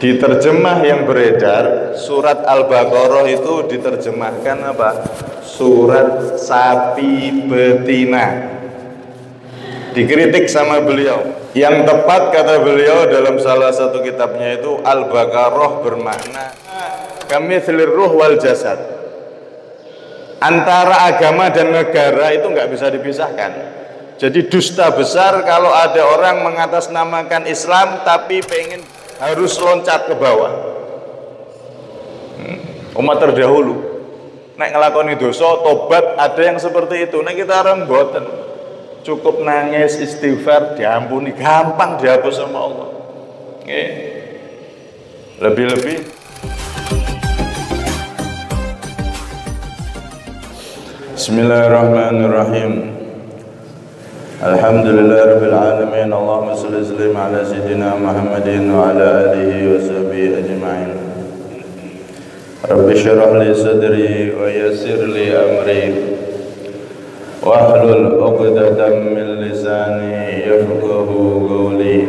Diterjemah yang beredar, surat Al-Baqarah itu diterjemahkan apa? Surat sapi betina. Dikritik sama beliau. Yang tepat kata beliau dalam salah satu kitabnya itu, Al-Baqarah bermakna kamitslir ruh wal jasad. Antara agama dan negara itu nggak bisa dipisahkan. Jadi dusta besar kalau ada orang mengatasnamakan Islam tapi pengen harus loncat ke bawah. Umat terdahulu nek ngelakoni dosa tobat ada yang seperti itu. Nek kita orang boten, cukup nangis istighfar diampuni, gampang dihapus sama Allah. Lebih-lebih Bismillahirrahmanirrahim. Alhamdulillahirabbil alamin. Allahumma shalli wa sallim ala sayyidina Muhammadin wa ala alihi wa sahbihi ajma'in. Rabbi shrah li sadri wa yassir li amri wahlul 'uqdatam min lisani yafqahu qawli.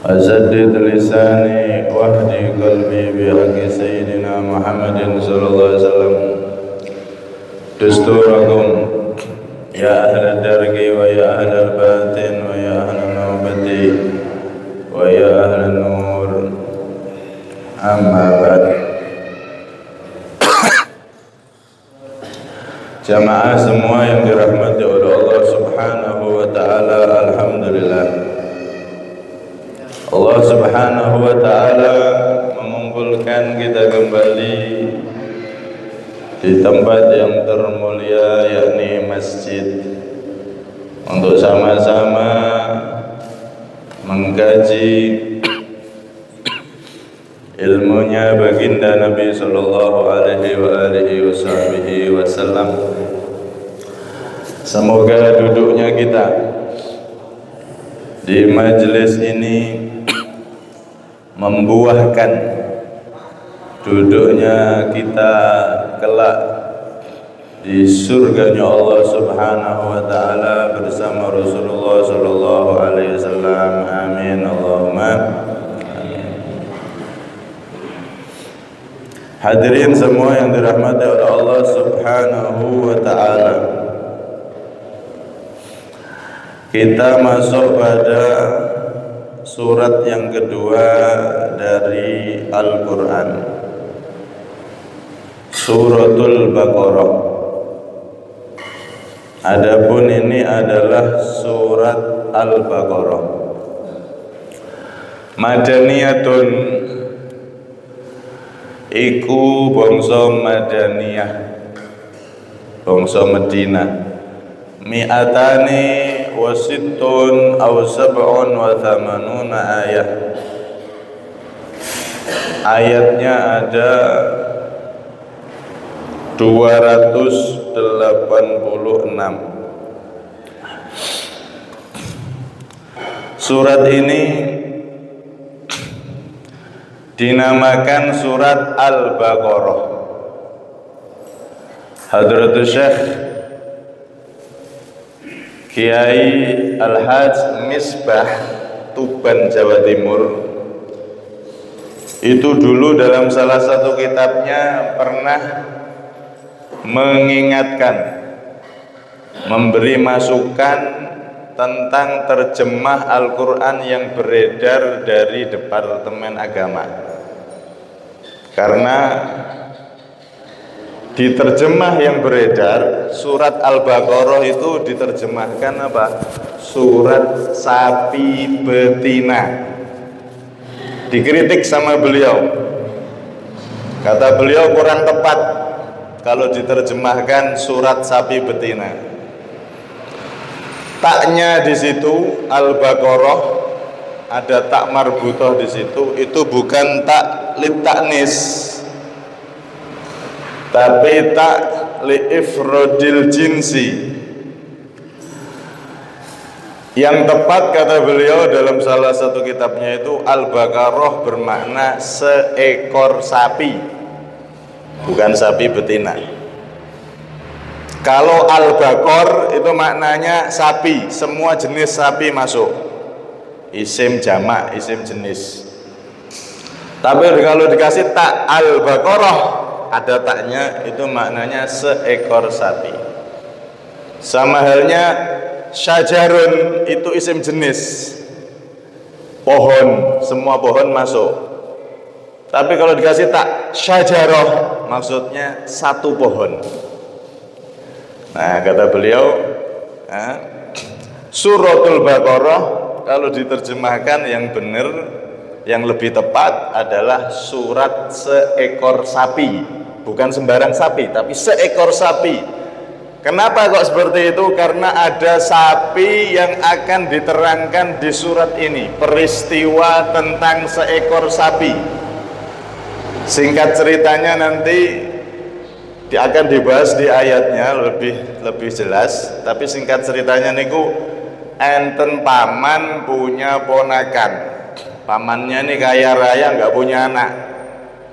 Azaddid lisani wahdi qalbi bi haqqi sayyidina Muhammadin sallallahu alaihi wasallam. Dusturakum ya ahla dargi wa ya ahla batin wa ya ahla nawbati wa ya ahla nur. Amma ba'd. Jamaah semua yang dirahmati oleh Allah Subhanahu wa taala, alhamdulillah. Allah Subhanahu wa taala mengumpulkan kita kembali di tempat yang termulia, yakni masjid, untuk sama-sama mengkaji ilmunya baginda Nabi sallallahu alaihi wasallam. Semoga duduknya kita di majelis ini membuahkan duduknya kita kelak di surganya Allah Subhanahu wa taala bersama Rasulullah sallallahu alaihi wasallam. Amin Allahumma amin. Hadirin semua yang dirahmati oleh Allah Subhanahu wa taala, kita masuk pada surat yang kedua dari Al-Qur'an, Suratul Baqarah. Adapun ini adalah surat Al-Baqarah. Madaniyatun iku bangsa Madaniyah, bangsa Madinah. Mi'atani wa sittun aw sab'un wa thamanuna ayat. Ayatnya ada 286. Surat ini dinamakan surat Al-Baqarah. Hadratus Syekh Kiai Al-Hajj Misbah Tuban, Jawa Timur, itu dulu dalam salah satu kitabnya pernah mengingatkan, memberi masukan tentang terjemah Al-Quran yang beredar dari Departemen Agama. Karena diterjemah yang beredar, surat Al-Baqarah itu diterjemahkan apa? Surat sapi betina. Dikritik sama beliau. Kata beliau kurang tepat kalau diterjemahkan surat sapi betina. Taknya di situ Al-Baqarah ada tak marbutoh di situ, itu bukan tak litaknis, tapi tak liifrodil jinsi. Yang tepat kata beliau dalam salah satu kitabnya itu, Al-Baqarah bermakna seekor sapi, bukan sapi betina. Kalau Al-Baqar itu maknanya sapi, semua jenis sapi masuk. isim jamak, isim jenis. Tapi kalau dikasih tak Al-Baqarah, ada taknya, itu maknanya seekor sapi. Sama halnya syajarun, itu isim jenis, pohon, semua pohon masuk. Tapi kalau dikasih tak syajarah, maksudnya satu pohon. Nah, kata beliau, suratul Baqarah kalau diterjemahkan yang benar, yang lebih tepat adalah surat seekor sapi. Bukan sembarang sapi, tapi seekor sapi. Kenapa kok seperti itu? Karena ada sapi yang akan diterangkan di surat ini, peristiwa tentang seekor sapi. Singkat ceritanya nanti akan dibahas di ayatnya lebih jelas. Tapi singkat ceritanya niku, enten paman punya ponakan. Pamannya ini kaya raya, nggak punya anak,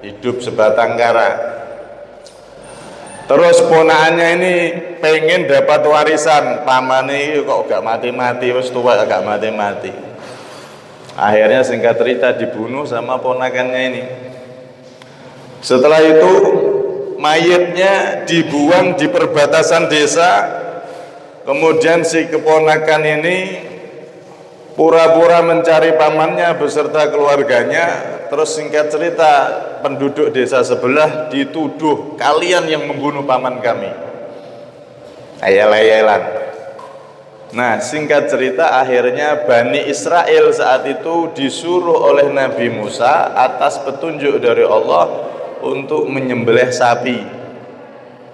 hidup sebatang kara. Terus ponakannya ini pengen dapat warisan, pamannya kok gak mati-mati, wis tua gak mati-mati. Akhirnya singkat cerita dibunuh sama ponakannya ini. Setelah itu mayitnya dibuang di perbatasan desa. Kemudian si keponakan ini pura-pura mencari pamannya beserta keluarganya. Terus singkat cerita, penduduk desa sebelah dituduh, kalian yang membunuh paman kami. Ayel-ayelan. Nah, singkat cerita akhirnya Bani Israel saat itu disuruh oleh Nabi Musa atas petunjuk dari Allah untuk menyembelih sapi.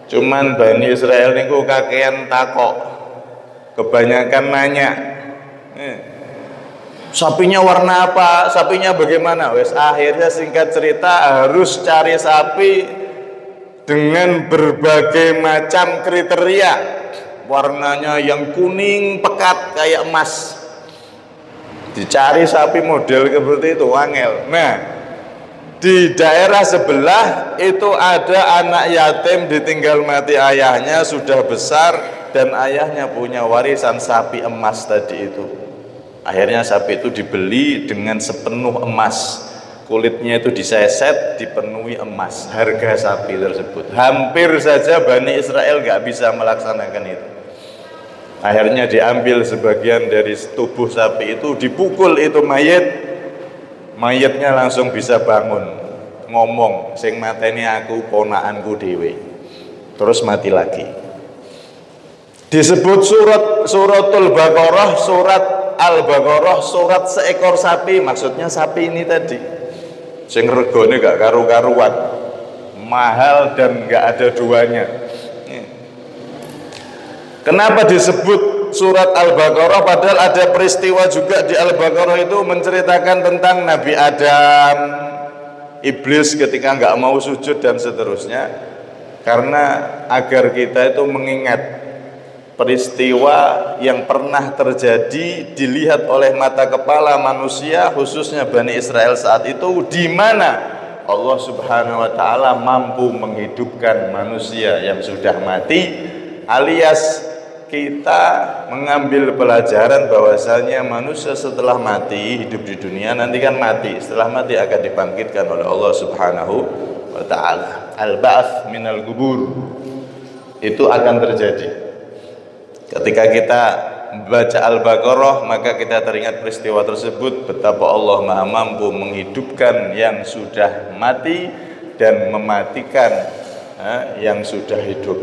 Cuman Bani Israel niku kakean takok, kebanyakan nanya, sapinya warna apa, sapinya bagaimana. Wes akhirnya singkat cerita harus cari sapi dengan berbagai macam kriteria, warnanya yang kuning pekat kayak emas. Dicari sapi model seperti itu wangel. Nah, di daerah sebelah itu ada anak yatim ditinggal mati ayahnya, sudah besar, dan ayahnya punya warisan sapi emas tadi itu. Akhirnya sapi itu dibeli dengan sepenuh emas, kulitnya itu diseset, dipenuhi emas. Harga sapi tersebut hampir saja Bani Israel gak bisa melaksanakan itu. Akhirnya diambil sebagian dari tubuh sapi itu, dipukul itu mayitnya langsung bisa bangun, ngomong, sing mateni aku ponakanku dhewe. Terus mati lagi. Disebut suratul Baqarah, surat Al-Baqarah, surat seekor sapi. Maksudnya sapi ini tadi, sing regone gak karu-karuan, mahal dan gak ada duanya. Kenapa disebut surat Al-Baqarah? Padahal ada peristiwa juga di Al-Baqarah itu menceritakan tentang Nabi Adam, iblis ketika nggak mau sujud dan seterusnya. Karena agar kita itu mengingat peristiwa yang pernah terjadi dilihat oleh mata kepala manusia, khususnya Bani Israel saat itu, di mana Allah Subhanahu wa taala mampu menghidupkan manusia yang sudah mati, alias kita mengambil pelajaran bahwasanya manusia setelah mati, hidup di dunia nanti kan mati, setelah mati akan dibangkitkan oleh Allah Subhanahu wa taala. Al-ba'ats minal qubur itu akan terjadi. Ketika kita membaca Al-Baqarah, maka kita teringat peristiwa tersebut, betapa Allah Maha mampu menghidupkan yang sudah mati dan mematikan yang sudah hidup.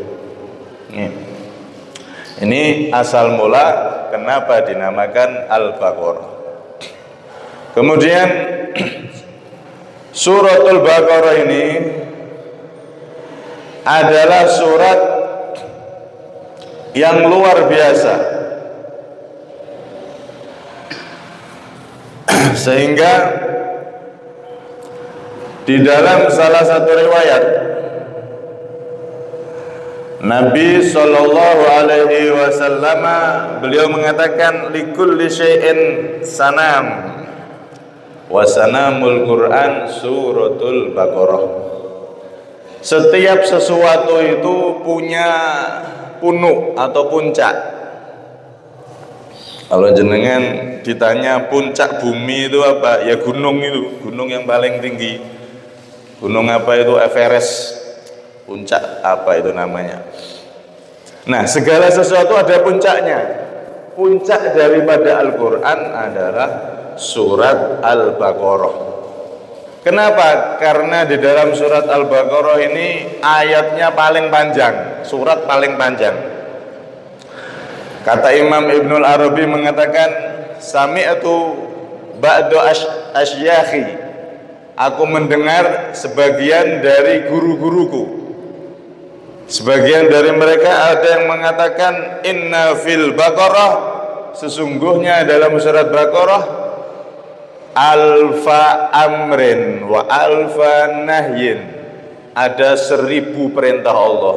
Ini asal mula kenapa dinamakan Al-Baqarah. Kemudian suratul Baqarah ini adalah surat yang luar biasa, sehingga di dalam salah satu riwayat Nabi Shallallahu Alaihi Wasallam beliau mengatakan likulli syai'in sanam wa sanamul Quran suratul Baqarah. Setiap sesuatu itu punya punuk atau puncak. Kalau jenengan ditanya puncak bumi itu apa? Ya gunung itu, gunung yang paling tinggi. Gunung apa itu? Everest. Puncak apa itu namanya? Nah, segala sesuatu ada puncaknya. Puncak daripada Al-Quran adalah surat Al-Baqarah. Kenapa? Karena di dalam surat Al-Baqarah ini ayatnya paling panjang, surat paling panjang. Kata Imam Ibnul Arabi mengatakan, sami'tu ba'du asyakhi, aku mendengar sebagian dari guru-guruku. Sebagian dari mereka ada yang mengatakan inna fil Baqarah, sesungguhnya dalam surat Baqarah alfa amrin wa alfa nahyin, ada 1000 perintah Allah,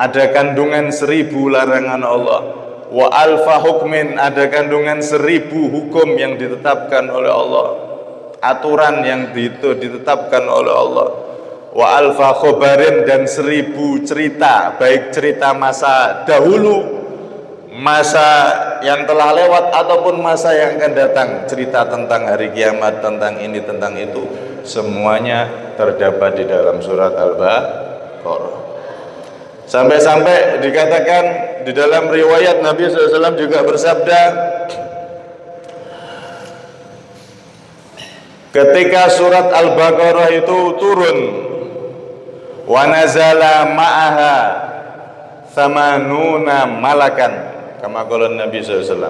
ada kandungan 1000 larangan Allah. Wa alfa hukmin, ada kandungan 1000 hukum yang ditetapkan oleh Allah, aturan yang ditetapkan oleh Allah. Wa alfa khobarin, dan 1000 cerita, baik cerita masa dahulu, masa yang telah lewat ataupun masa yang akan datang, cerita tentang hari kiamat, tentang ini, tentang itu, semuanya terdapat di dalam surat Al-Baqarah. Sampai-sampai dikatakan di dalam riwayat Nabi SAW juga bersabda, ketika surat Al-Baqarah itu turun, wa nazala ma'aha thamanuna malakan, kama qala Nabi SAW.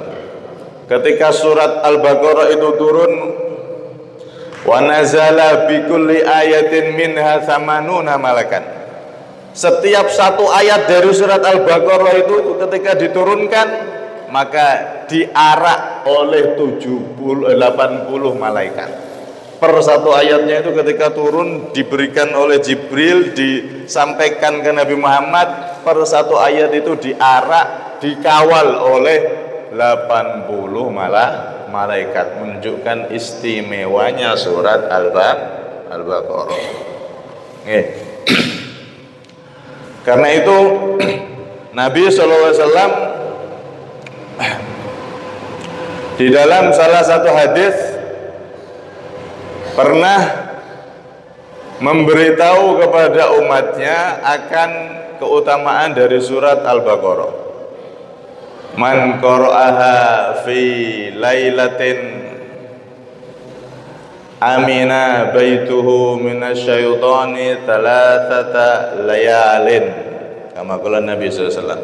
Ketika surat Al-Baqarah itu turun, wa nazala bi kulli ayatin minha thamanuna malakan, setiap satu ayat dari surat Al-Baqarah itu ketika diturunkan maka diarak oleh 80 malaikat. Per satu ayatnya itu ketika turun diberikan oleh Jibril, disampaikan ke Nabi Muhammad, per satu ayat itu diarak, dikawal oleh 80 malaikat, menunjukkan istimewanya surat Al-Baqarah. Karena itu Nabi SAW di dalam salah satu hadis pernah memberitahu kepada umatnya akan keutamaan dari surat Al-Baqarah. Man qara'aha fi lailatin amina baituhu minasyaitani thalathata layalin, kama qala Nabi SAW.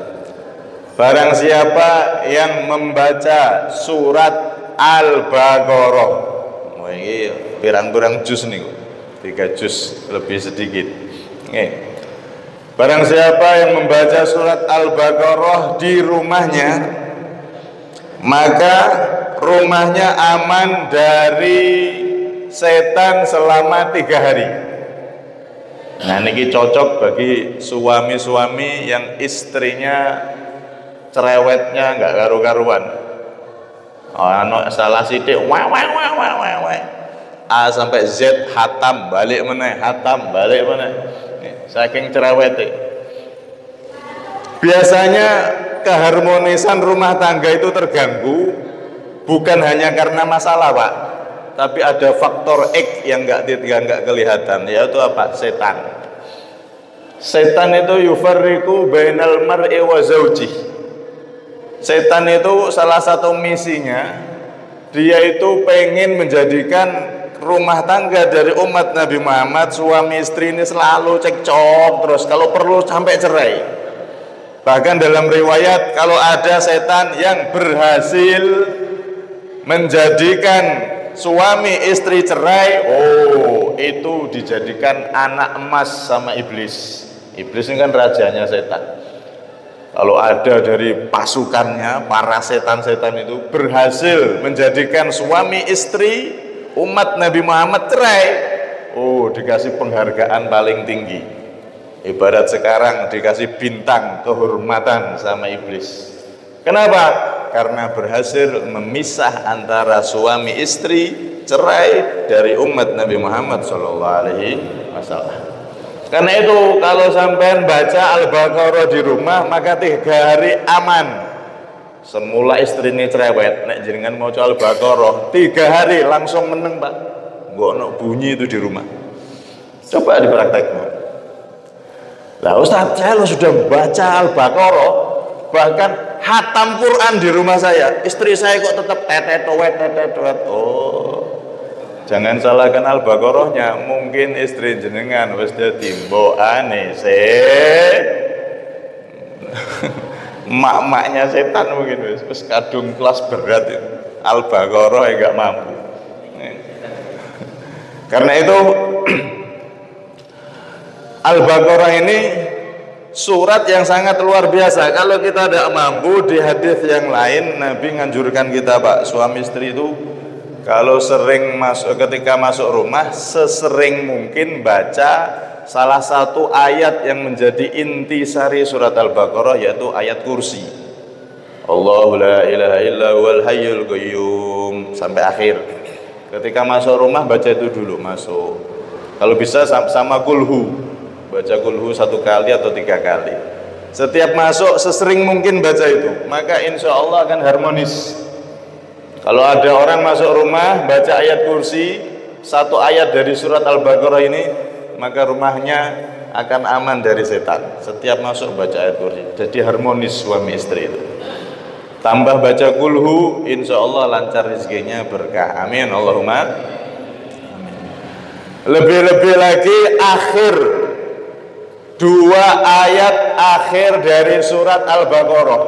Barang siapa yang membaca surat Al-Baqarah, ini pirang-pirang juz nih, 3 juz lebih sedikit. Barang siapa yang membaca surat Al-Baqarah di rumahnya, maka rumahnya aman dari setan selama 3 hari. Nah, ini cocok bagi suami-suami yang istrinya cerewetnya nggak karu-karuan. Salah sidik, A sampai Z hatam balik mana, hatam balik mana, saking cerewetnya. Biasanya keharmonisan rumah tangga itu terganggu bukan hanya karena masalah, Pak, tapi ada faktor X yang nggak kelihatan, yaitu apa? Setan. Setan itu yufarriqu bainal mar'i wa zawjih. Setan itu salah satu misinya, dia itu pengen menjadikan rumah tangga dari umat Nabi Muhammad, suami istri ini selalu cekcok terus, kalau perlu sampai cerai. Bahkan dalam riwayat kalau ada setan yang berhasil menjadikan suami istri cerai, itu dijadikan anak emas sama iblis. Iblis ini kan rajanya setan. Kalau ada dari pasukannya, para setan-setan itu berhasil menjadikan suami istri umat Nabi Muhammad cerai, dikasih penghargaan paling tinggi. Ibarat sekarang dikasih bintang kehormatan sama iblis. Kenapa? Karena berhasil memisah antara suami istri cerai dari umat Nabi Muhammad SAW. Karena itu kalau sampean baca Al-Baqarah di rumah, maka 3 hari aman. Semula istri ini cerewet, nek jenengan mau Al-Baqarah 3 hari langsung meneng Pak. Nggak ono bunyi itu di rumah. Coba dipraktekkan. Lah Ustaz, saya sudah baca Al-Baqarah, bahkan hatam Quran di rumah saya. Istri saya kok tetap tetetowet. Oh, jangan salahkan Al-Baqarahnya, mungkin istri jenengan wis dadi mbokane mak-maknya setan mungkin wis kadung kelas berat itu. Al-Baqarah enggak mampu. Karena itu Al-Baqarah ini surat yang sangat luar biasa. Kalau kita tidak mampu, di hadis yang lain Nabi nganjurkan kita Pak, suami istri itu kalau sering ketika masuk rumah sesering mungkin baca salah satu ayat yang menjadi intisari surat Al-Baqarah, yaitu ayat kursi. Allahu la ilaha illa huwal hayyul qayyum sampai akhir. Ketika masuk rumah baca itu dulu masuk. Kalau bisa sama kulhu, baca kulhu 1 kali atau 3 kali. Setiap masuk sesering mungkin baca itu, maka insya Allah akan harmonis. Kalau ada orang masuk rumah baca ayat kursi 1 ayat dari surat Al-Baqarah ini, maka rumahnya akan aman dari setan. Setiap masuk baca ayat kursi, jadi harmonis suami istri itu. Tambah baca kulhu, insya Allah lancar rezekinya, berkah. Amin Allahumma amin. Lebih-lebih lagi akhir 2 ayat akhir dari surat Al-Baqarah.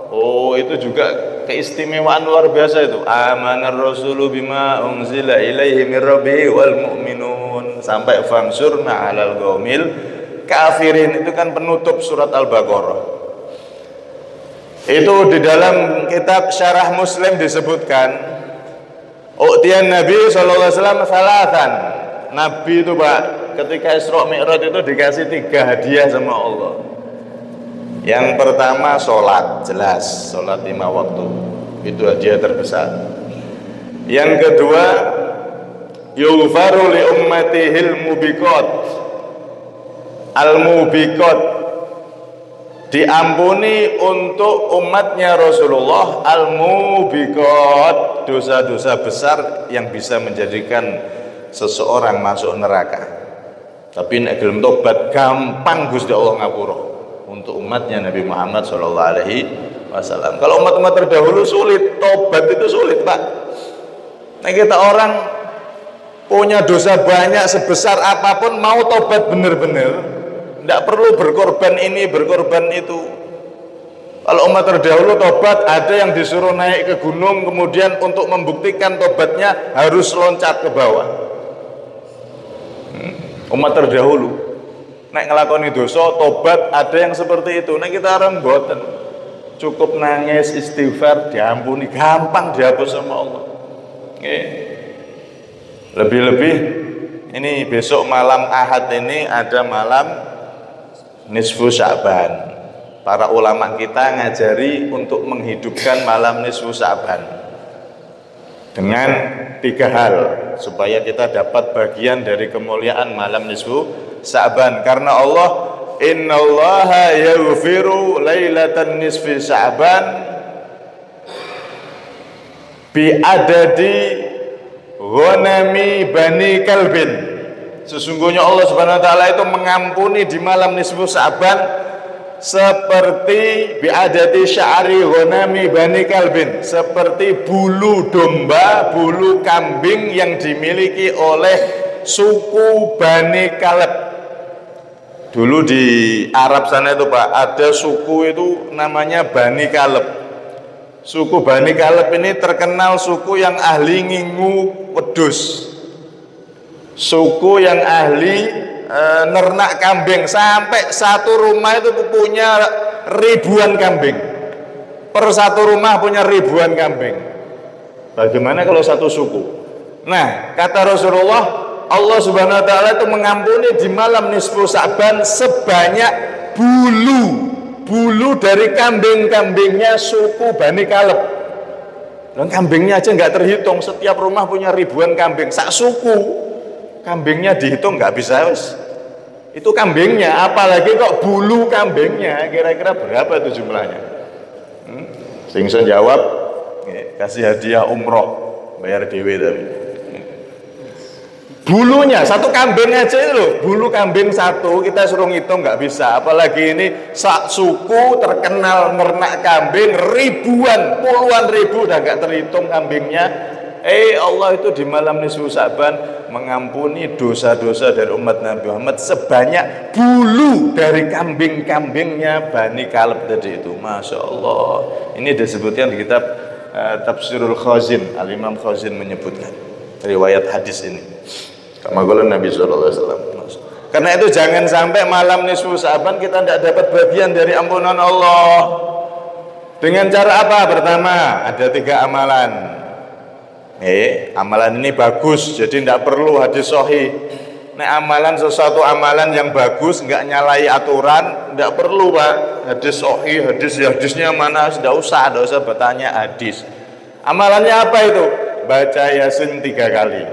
Oh, itu juga keistimewaan luar biasa itu. Amanar rasulu bima unzila ilaihi mir rabbihi wal mu'minun sampai famsurna 'alal qaumil kafirin, itu kan penutup surat Al-Baqarah. Itu di dalam kitab Syarah Muslim disebutkan U'tiyan Nabi sallallahu alaihi wasallam salatan. Nabi itu Pak, ketika Isra Mi'raj itu dikasih 3 hadiah sama Allah. Yang pertama sholat, jelas sholat 5 waktu, itu hadiah terbesar. Yang kedua yughfaru li ummatihil mubiqat, al-mubiqat, diampuni untuk umatnya Rasulullah al-mubiqat, dosa-dosa besar yang bisa menjadikan seseorang masuk neraka. Tapi nek gelem tobat gampang Gusti Allah ngapura untuk umatnya Nabi Muhammad SAW. Kalau umat-umat terdahulu sulit, tobat itu sulit Pak. Nah kita orang punya dosa banyak sebesar apapun, mau tobat benar-benar tidak perlu berkorban ini, berkorban itu. Kalau umat terdahulu tobat, ada yang disuruh naik ke gunung, kemudian untuk membuktikan tobatnya harus loncat ke bawah. Umat terdahulu naik ngelakoni dosa, tobat, ada yang seperti itu. Nah kita orang boten, cukup nangis, istighfar, diampuni, gampang dihapus sama Allah. Lebih-lebih ini besok malam Ahad ini ada malam nisfu Sya'ban. Para ulama kita ngajari untuk menghidupkan malam nisfu Sya'ban dengan 3 hal supaya kita dapat bagian dari kemuliaan malam nisfu Sya'ban. Karena Allah, innallaha yaghfiru lailatan nisfi Sya'ban bi adadi ghanami bani kalbin. Sesungguhnya Allah Subhanahu wa taala itu mengampuni di malam nisfu Sya'ban seperti bi'adati sya'ri ghanami bani kalbin, seperti bulu domba, bulu kambing yang dimiliki oleh suku Bani Kaleb. Dulu di Arab sana itu Pak, ada suku itu namanya Bani Kaleb. Suku Bani Kaleb ini terkenal suku yang ahli ngingu wedhus, suku yang ahli nernak kambing, sampai satu rumah itu punya ribuan kambing. Per satu rumah punya ribuan kambing. Bagaimana kalau satu suku? Nah, kata Rasulullah, Allah Subhanahu wa taala itu mengampuni di malam nisfu Sya'ban sebanyak bulu dari kambing-kambingnya suku Bani Kaleb. Dan kambingnya aja nggak terhitung, setiap rumah punya ribuan kambing, sak suku. Kambingnya dihitung nggak bisa, itu kambingnya, apalagi kok bulu kambingnya, kira-kira berapa itu jumlahnya? Sing iso jawab kasih hadiah umroh, bayar dhewe tapi. Bulunya satu kambing aja itu loh, bulu kambing satu kita suruh ngitung nggak bisa, apalagi ini sak suku terkenal ternak kambing ribuan, puluhan ribu udah nggak terhitung kambingnya. Allah itu di malam nisfu Sa'ban mengampuni dosa-dosa dari umat Nabi Muhammad sebanyak bulu dari kambing-kambingnya Bani Kalb tadi itu. Masya Allah. Ini disebutkan di kitab Tafsirul Khazin. Al-Imam Khazin menyebutkan riwayat hadis ini. Kamagulan Nabi SAW. Karena itu jangan sampai malam nisfu Sa'ban kita tidak dapat bagian dari ampunan Allah. Dengan cara apa? Pertama, ada 3 amalan. Amalan ini bagus, jadi tidak perlu hadis sahih. Amalan sesuatu amalan yang bagus, nggak nyalai aturan, tidak perlu Pak. Hadis sahih, hadisnya mana? Tidak usah bertanya hadis. Amalannya apa itu? Baca Yasin 3 kali.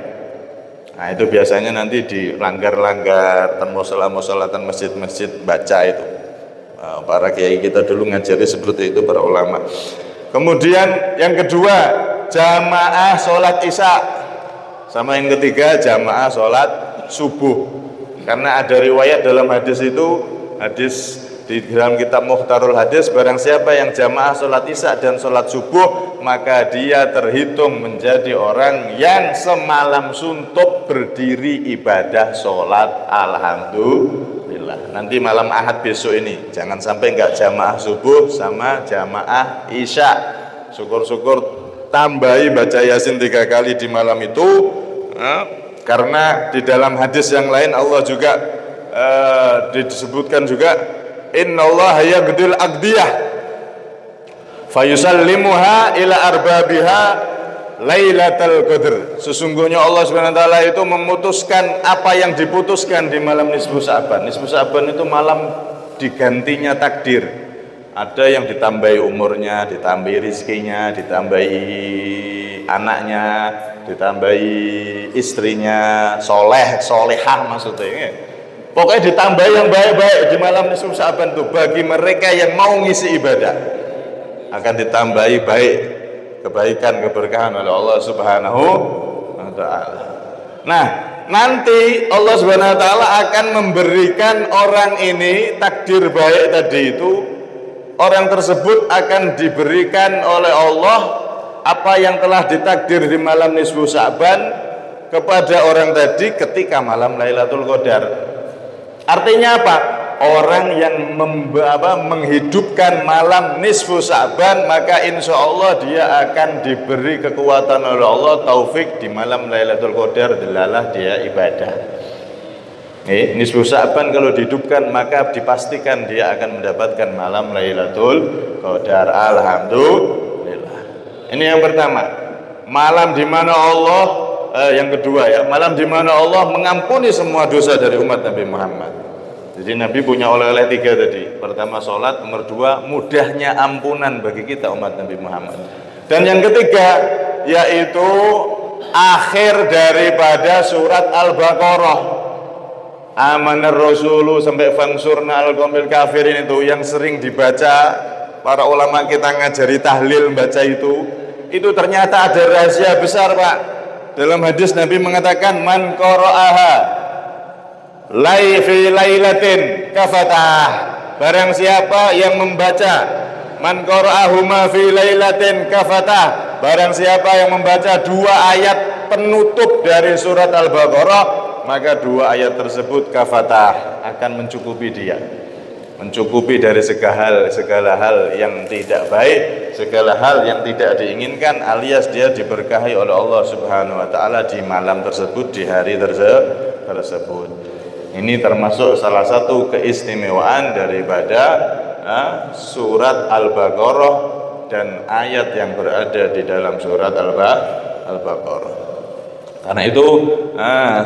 Nah itu biasanya nanti di langgar-langgar, musola-musolatan masjid-masjid baca itu. Para kiai kita dulu ngajari seperti itu, para ulama. Kemudian yang kedua, jamaah sholat isya. Sama yang ketiga, jamaah sholat subuh. Karena ada riwayat dalam hadis itu, hadis di dalam kitab Mukhtarul Hadis, barang siapa yang jamaah sholat isya dan sholat subuh, maka dia terhitung menjadi orang yang semalam suntuk berdiri ibadah sholat alhamdulillah. Nanti malam Ahad besok ini jangan sampai enggak jamaah subuh sama jamaah isya. Syukur-syukur tambahi baca Yasin 3 kali di malam itu, karena di dalam hadis yang lain Allah juga disebutkan juga innallaha yaqdil aqdiyah fayusallimuha ila arbabiha lailatul qadr. Sesungguhnya Allah Subhanahu wa taala itu memutuskan apa yang diputuskan di malam nisfu Sa'ban. Nisfu Sa'ban itu malam digantinya takdir. Ada yang ditambahi umurnya, ditambahi rizkinya, ditambahi anaknya, ditambahi istrinya, solehah maksudnya. Pokoknya ditambahi yang baik-baik di malam nisfu Sa'ban itu bagi mereka yang mau ngisi ibadah. Akan ditambahi baik, kebaikan, keberkahan oleh Allah Subhanahu wa taala. Nah, nanti Allah Subhanahu wa taala akan memberikan orang ini takdir baik tadi itu. Orang tersebut akan diberikan oleh Allah apa yang telah ditakdir di malam nisfu Sa'ban kepada orang tadi ketika malam Lailatul Qadar. Artinya apa? Orang yang menghidupkan malam nisfu Sa'ban, maka insya Allah dia akan diberi kekuatan oleh Allah, taufik di malam Lailatul Qadar, delalah dia ibadah. Nisfu Sa'ban kalau dihidupkan maka dipastikan dia akan mendapatkan malam Lailatul Qadar. Alhamdulillah. Ini yang pertama. Malam di mana Allah yang kedua ya, malam di mana Allah mengampuni semua dosa dari umat Nabi Muhammad. Jadi Nabi punya oleh-oleh 3 tadi. Pertama sholat, nomor 2 mudahnya ampunan bagi kita umat Nabi Muhammad. Dan yang ketiga yaitu akhir daripada surat Al-Baqarah. Amanar Rasulu sampai fangsurna al-qomil kafirin itu yang sering dibaca para ulama kita ngajari tahlil baca itu ternyata ada rahasia besar Pak. Dalam hadis Nabi mengatakan man qara'aha fi lailatin kafatah. Barang siapa yang membaca man qara'ahuma fi lailatin kafatah, barang siapa yang membaca 2 ayat penutup dari surat Al-Baqarah, maka 2 ayat tersebut kafatah akan mencukupi dia, mencukupi dari segala hal yang tidak baik, segala hal yang tidak diinginkan, alias dia diberkahi oleh Allah Subhanahu wa taala di malam tersebut, di hari tersebut. Ini termasuk salah satu keistimewaan daripada surat Al-Baqarah dan ayat yang berada di dalam surat Al-Baqarah. Karena itu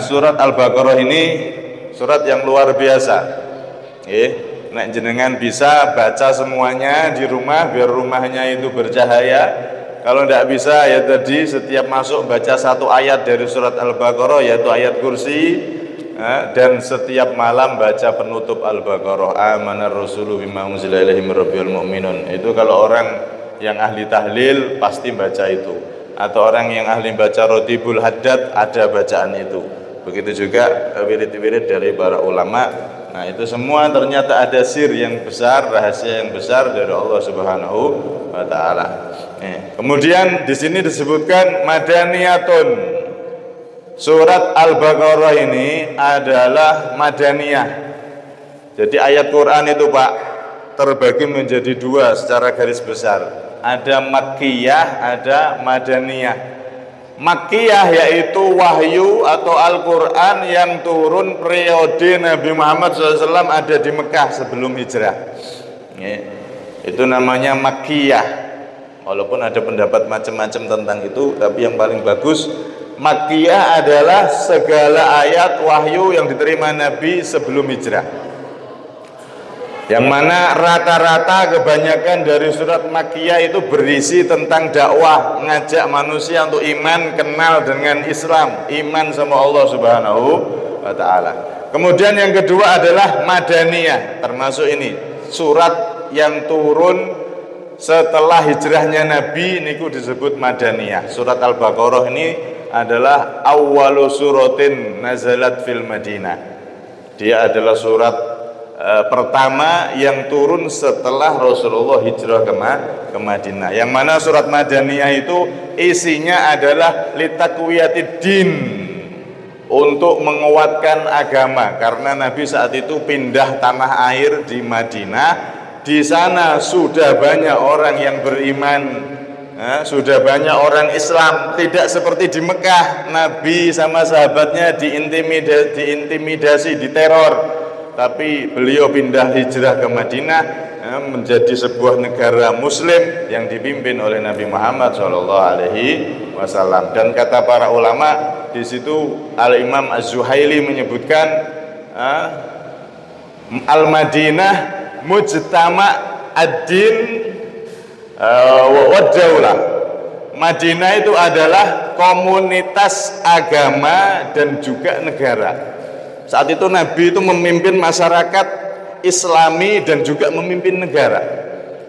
surat Al-Baqarah ini surat yang luar biasa. Nek jenengan bisa baca semuanya di rumah biar rumahnya itu bercahaya. Kalau tidak bisa ya tadi setiap masuk baca 1 ayat dari surat Al-Baqarah yaitu ayat kursi, dan setiap malam baca penutup Al-Baqarah. Amanar Rasulu bima unzila ilaihi mir rabbil mu'minun. Itu kalau orang yang ahli tahlil pasti baca itu, atau orang yang ahli baca Rotibul Haddad ada bacaan itu. Begitu juga wirid-wirid dari para ulama. Nah, itu semua ternyata ada sir yang besar, rahasia yang besar dari Allah Subhanahu wa taala. Kemudian di sini disebutkan madaniyatun. Surat Al-Baqarah ini adalah madaniyah. Jadi ayat Quran itu, Pak, terbagi menjadi dua secara garis besar. Ada makkiyah, ada madaniyah. Makkiyah yaitu wahyu atau Al-Quran yang turun periode Nabi Muhammad SAW ada di Mekah sebelum hijrah. Itu namanya makkiyah. Walaupun ada pendapat macam-macam tentang itu, tapi yang paling bagus makkiyah adalah segala ayat wahyu yang diterima Nabi sebelum hijrah. Yang mana rata-rata kebanyakan dari surat Makkiyah itu berisi tentang dakwah, ngajak manusia untuk iman, kenal dengan Islam, iman sama Allah Subhanahu wa taala. Kemudian yang kedua adalah Madaniyah, termasuk ini surat yang turun setelah hijrahnya Nabi niku disebut Madaniyah. Surat Al-Baqarah ini adalah awwalu suratin nazalat fil Madinah. Dia adalah surat pertama yang turun setelah Rasulullah hijrah ke Madinah. Yang mana surat Madaniyah itu isinya adalah litakwiyatid din, untuk menguatkan agama, karena Nabi saat itu pindah tanah air di Madinah. Di sana sudah banyak orang yang beriman, sudah banyak orang Islam, tidak seperti di Mekah. Nabi sama sahabatnya diintimidasi, diteror. Tapi beliau pindah hijrah ke Madinah, menjadi sebuah negara Muslim yang dipimpin oleh Nabi Muhammad SAW. Dan kata para ulama di situ, Al Imam Az-Zuhaili menyebutkan Al-Madinah mujtama ad-din wa daulah. Madinah itu adalah komunitas agama dan juga negara. Saat itu Nabi itu memimpin masyarakat Islami dan juga memimpin negara.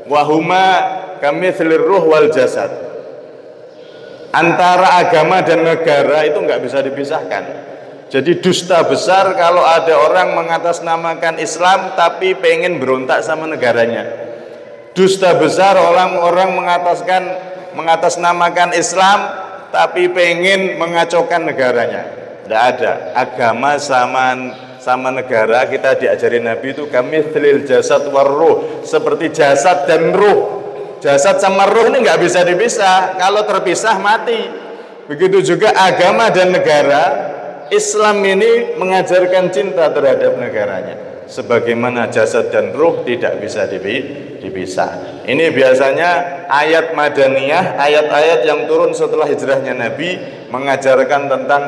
Wahuma kamitslir ruh wal jasad. Antara agama dan negara itu nggak bisa dipisahkan. Jadi dusta besar kalau ada orang mengatasnamakan Islam tapi pengen berontak sama negaranya. Dusta besar orang-orang mengatasnamakan Islam tapi pengen mengacaukan negaranya. Tidak ada. Agama sama negara kita diajarin Nabi itu kamitslir jasad war ruh, seperti jasad dan ruh. Jasad sama ruh ini nggak bisa dipisah. Kalau terpisah mati. Begitu juga agama dan negara. Islam ini mengajarkan cinta terhadap negaranya, sebagaimana jasad dan ruh tidak bisa dipisah. Ini biasanya ayat Madaniyah, ayat-ayat yang turun setelah hijrahnya Nabi, mengajarkan tentang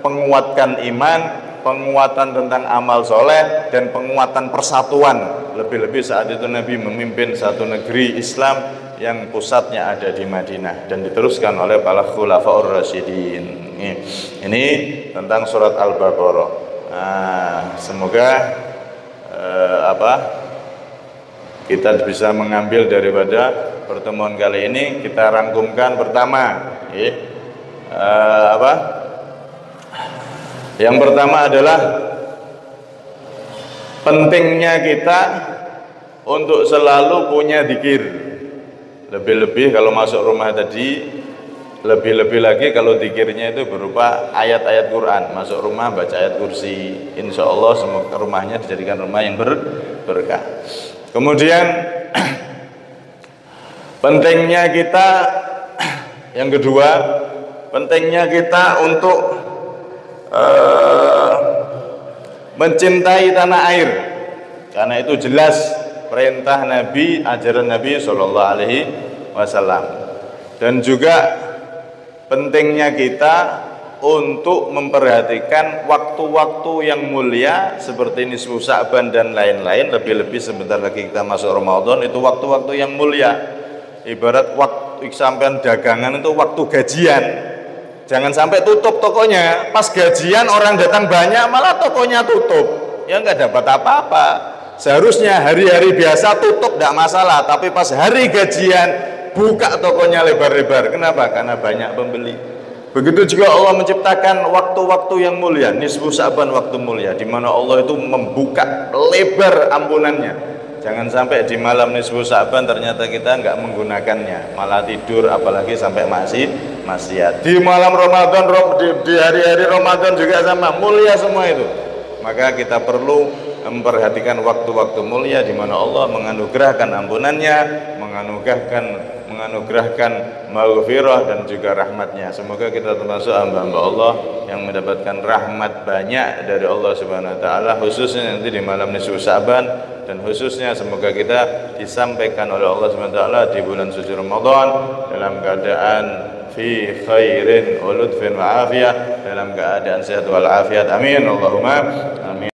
penguatkan iman, penguatan tentang amal soleh, dan penguatan persatuan. Lebih-lebih saat itu Nabi memimpin satu negeri Islam yang pusatnya ada di Madinah, dan diteruskan oleh para khulafaur rasyidin. Ini tentang surat Al-Baqarah. Semoga kita bisa mengambil daripada pertemuan kali ini. Kita rangkumkan pertama, yang pertama adalah pentingnya kita untuk selalu punya dzikir. Lebih-lebih kalau masuk rumah tadi, lebih-lebih lagi kalau dzikirnya itu berupa ayat-ayat Quran. Masuk rumah baca ayat kursi, insya Allah semoga rumahnya dijadikan rumah yang berkah. Kemudian pentingnya kita, yang kedua, pentingnya kita untuk mencintai tanah air, karena itu jelas perintah Nabi, ajaran Nabi SAW. Dan juga pentingnya kita untuk memperhatikan waktu-waktu yang mulia seperti nisfu Sya'ban dan lain-lain. Lebih-lebih sebentar lagi kita masuk Ramadan, itu waktu-waktu yang mulia. Ibarat waktu sampean dagangan itu waktu gajian. Jangan sampai tutup tokonya. Pas gajian orang datang banyak malah tokonya tutup. Ya nggak dapat apa-apa. Seharusnya hari-hari biasa tutup tidak masalah, tapi pas hari gajian buka tokonya lebar-lebar. Kenapa? Karena banyak pembeli. Begitu juga Allah menciptakan waktu-waktu yang mulia, nisfu Sya'ban waktu mulia, di mana Allah itu membuka lebar ampunannya. Jangan sampai di malam nisfu Sya'ban ternyata kita nggak menggunakannya, malah tidur, apalagi sampai maksiat. Di malam Ramadan, di hari-hari Ramadan juga sama, mulia semua itu. Maka kita perlu memperhatikan waktu-waktu mulia di mana Allah menganugerahkan ampunannya, menganugerahkan maghfirah dan juga rahmatnya. Semoga kita termasuk hamba-hamba Allah yang mendapatkan rahmat banyak dari Allah Subhanahu wa taala, khususnya nanti di malam nisfu Sya'ban, dan khususnya semoga kita disampaikan oleh Allah Subhanahu wa taala di bulan suci Ramadan dalam keadaan fi khairin wa lutfin wa afiyah, dalam keadaan sehat wal afiat. Amin Allahumma amin.